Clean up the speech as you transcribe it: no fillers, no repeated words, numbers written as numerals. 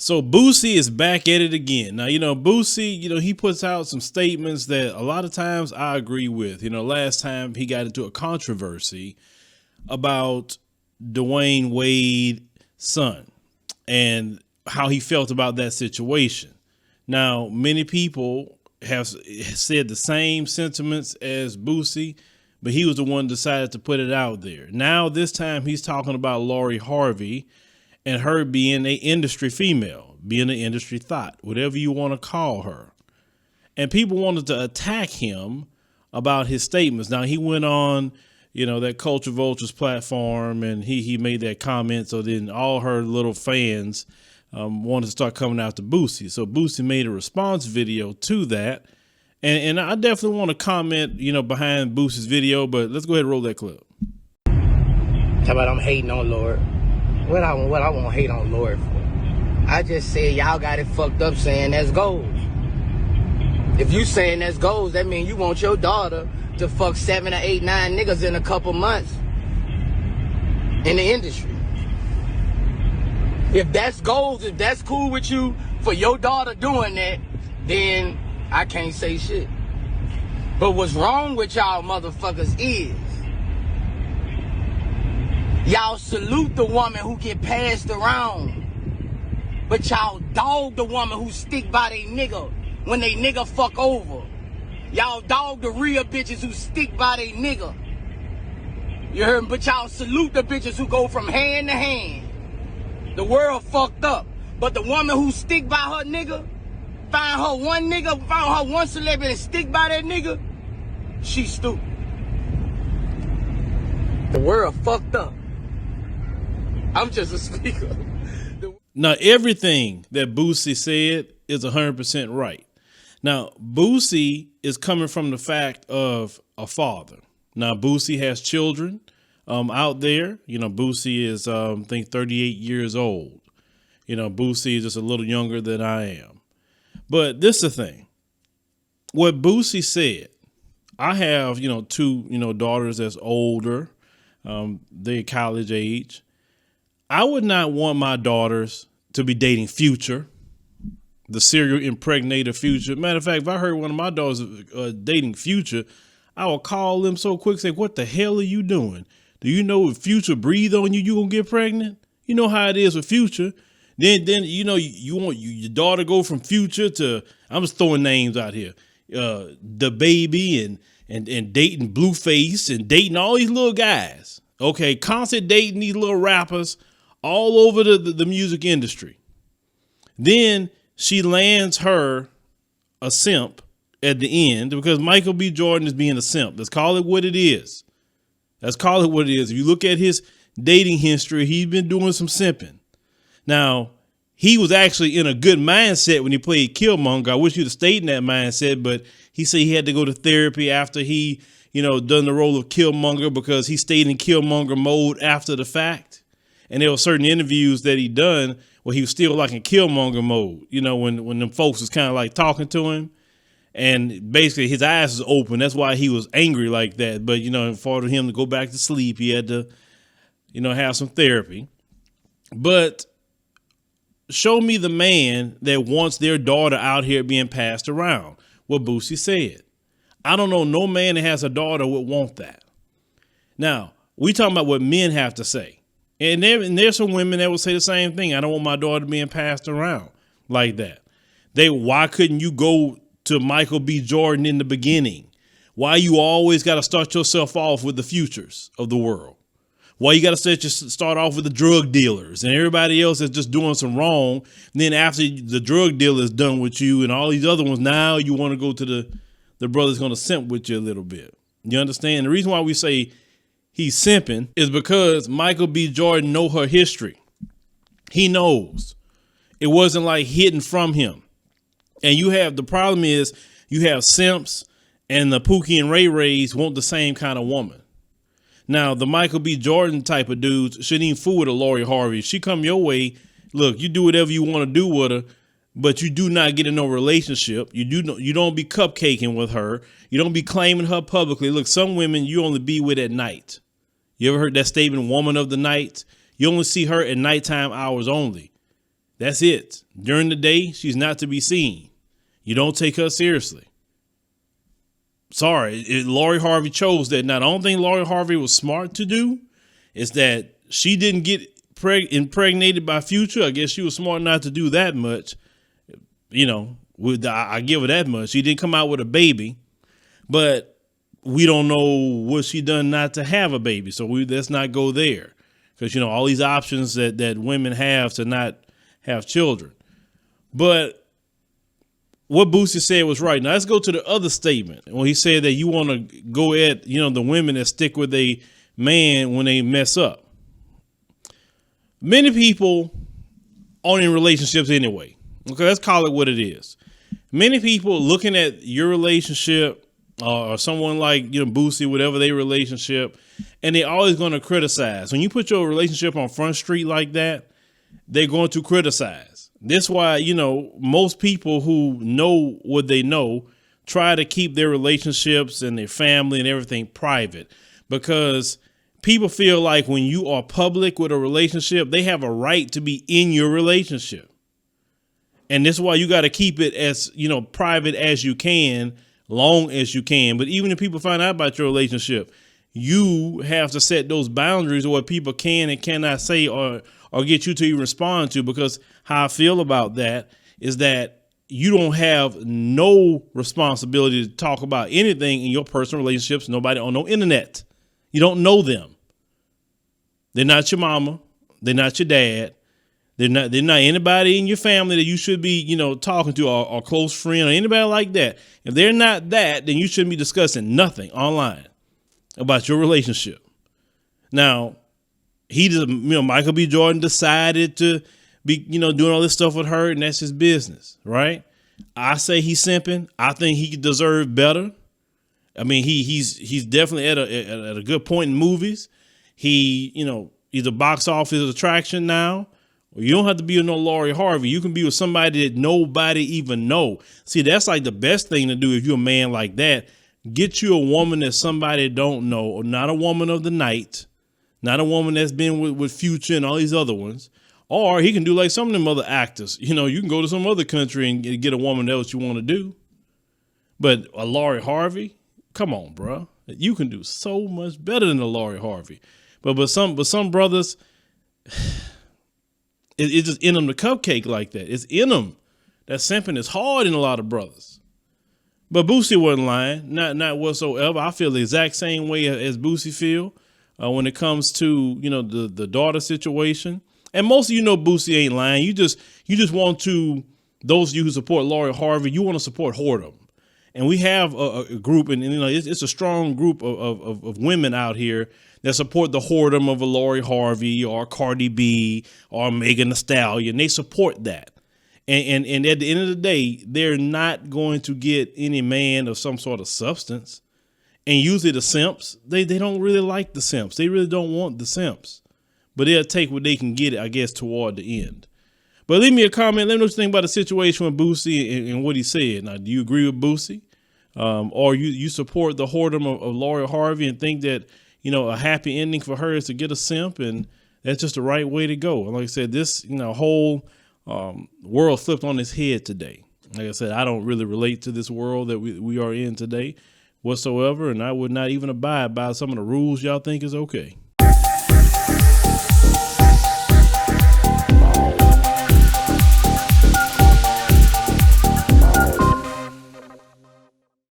So Boosie is back at it again. Now, Boosie, he puts out some statements that a lot of times I agree with. Last time he got into a controversy about Dwayne Wade's son and how he felt about that situation. Now, many people have said the same sentiments as Boosie, but he was the one who decided to put it out there. Now, this time he's talking about Lori Harvey and her being an industry female, being an industry thought, whatever you want to call her. And people wanted to attack him about his statements. Now, he went on, that Culture Vultures platform, and he made that comment. So then all her little fans wanted to start coming after Boosie. So Boosie made a response video to that. And I definitely want to comment, behind Boosie's video, but let's go ahead and roll that clip. How about I'm hating on Lord? What I won't hate on Lord for? I just said y'all got it fucked up saying that's goals. If you saying that's goals, that means you want your daughter to fuck 7 or 8, 9 niggas in a couple months in the industry. If that's goals, if that's cool with you for your daughter doing that, then I can't say shit. But what's wrong with y'all motherfuckers is y'all salute the woman who get passed around, but y'all dog the woman who stick by they nigga when they nigga fuck over. Y'all dog the real bitches who stick by they nigga. You heard me? But y'all salute the bitches who go from hand to hand. The world fucked up. But the woman who stick by her nigga, found her one celebrity and stick by that nigga, she stupid. The world fucked up. I'm just a speaker. Now, everything that Boosie said is 100% right. Now, Boosie is coming from the fact of a father. Now, Boosie has children out there. Boosie is, I think, 38 years old. Boosie is just a little younger than I am. But this is the thing. What Boosie said, I have, two, daughters that's older. They're college age. I would not want my daughters to be dating Future, the serial impregnator Future. Matter of fact, if I heard one of my daughters dating Future, I would call them so quick, say, what the hell are you doing? Do you know if Future breathe on you, you gonna get pregnant? You know how it is with Future. Then you want your daughter go from Future to, I'm just throwing names out here, Blvd and dating Blueface and dating all these little guys. Okay, constant dating these little rappers all over the music industry. Then she lands her a simp at the end because Michael B. Jordan is being a simp. Let's call it what it is. Let's call it what it is. If you look at his dating history, he's been doing some simping. Now, he was actually in a good mindset when he played Killmonger. I wish he'd have stayed in that mindset, but he said he had to go to therapy after he, done the role of Killmonger because he stayed in Killmonger mode after the fact. And there were certain interviews that he done where he was still like in Killmonger mode, when them folks was kind of like talking to him. And basically his eyes was open. That's why he was angry like that. But, for him to go back to sleep, he had to, have some therapy. But show me the man that wants their daughter out here being passed around. What Boosie said. I don't know no man that has a daughter would want that. Now, we talking about what men have to say. And there's some women that will say the same thing. I don't want my daughter being passed around like that. Why couldn't you go to Michael B. Jordan in the beginning? Why you always got to start yourself off with the Futures of the world? Why you got to start off with the drug dealers and everybody else that's just doing some wrong? And then after the drug dealer is done with you and all these other ones, now you want to go to the brother's going to simp with you a little bit. You understand? The reason why we say he's simping is because Michael B. Jordan know her history. He knows. It wasn't like hidden from him. And the problem is you have simps and the Pookie and Ray Rays want the same kind of woman. Now, the Michael B. Jordan type of dudes shouldn't even fool with a Lori Harvey. If she come your way, look, you do whatever you want to do with her, but you do not get in no relationship. You don't be cupcaking with her. You don't be claiming her publicly. Look, some women you only be with at night. You ever heard that statement, woman of the night? You only see her at nighttime hours only. That's it. During the day, she's not to be seen. You don't take her seriously. Sorry, Lori Harvey chose that. Now, the only thing Lori Harvey was smart to do is that she didn't get impregnated by Future. I guess she was smart not to do that much. You know, I give her that much. She didn't come out with a baby, but we don't know what she done not to have a baby. So let's not go there, because, you know, all these options that women have to not have children. But what Boosie said was right. Now let's go to the other statement when he said that you want to go at, you know, the women that stick with a man when they mess up. Many people aren't in relationships anyway. Okay, let's call it what it is. Many people looking at your relationship or someone like, you know, Boosie, whatever their relationship, and they're always going to criticize. When you put your relationship on Front Street like that, they're going to criticize. That's why, you know, most people who know what they know try to keep their relationships and their family and everything private, because people feel like when you are public with a relationship, they have a right to be in your relationship. And that's why you got to keep it as, you know, private as you can, long as you can. But even if people find out about your relationship, you have to set those boundaries of what people can and cannot say or get you to even respond to, because how I feel about that is that you don't have no responsibility to talk about anything in your personal relationships. Nobody on no internet. You don't know them. They're not your mama. They're not your dad. They're not anybody in your family that you should be, you know, talking to, or close friend or anybody like that. If they're not that, then you shouldn't be discussing nothing online about your relationship. Now, Michael B. Jordan decided to be, you know, doing all this stuff with her, and that's his business, right? I say he's simping. I think he deserved better. I mean, he's definitely at a good point in movies. He, you know, he's a box office attraction now. You don't have to be with no Lori Harvey. You can be with somebody that nobody even know. See, that's like the best thing to do if you're a man like that. Get you a woman that somebody don't know, or not a woman of the night, not a woman that's been with Future and all these other ones. Or he can do like some of them other actors. You know, you can go to some other country and get a woman that's what you want to do. But a Lori Harvey, come on, bro. You can do so much better than a Lori Harvey. But some brothers, it's just in them the cupcake like that. It's in them. That simping is hard in a lot of brothers. But Boosie wasn't lying, not whatsoever. I feel the exact same way as Boosie feel when it comes to, you know, the daughter situation. And most of you know Boosie ain't lying. You just want to, those of you who support Lori Harvey, you want to support whoredom. And we have a group, and you know, it's a strong group of women out here that support the whoredom of a Lori Harvey or Cardi B or Megan Thee Stallion. They support that. And at the end of the day, they're not going to get any man of some sort of substance. And usually the simps, they don't really like the simps. They really don't want the simps. But they'll take what they can get, I guess, toward the end. But leave me a comment. Let me know what you think about the situation with Boosie and what he said. Now, do you agree with Boosie? Or you support the whoredom of Lori Harvey and think that, you know, a happy ending for her is to get a simp, and that's just the right way to go. And like I said, this, you know, whole world flipped on its head today. Like I said, I don't really relate to this world that we are in today whatsoever, and I would not even abide by some of the rules y'all think is okay.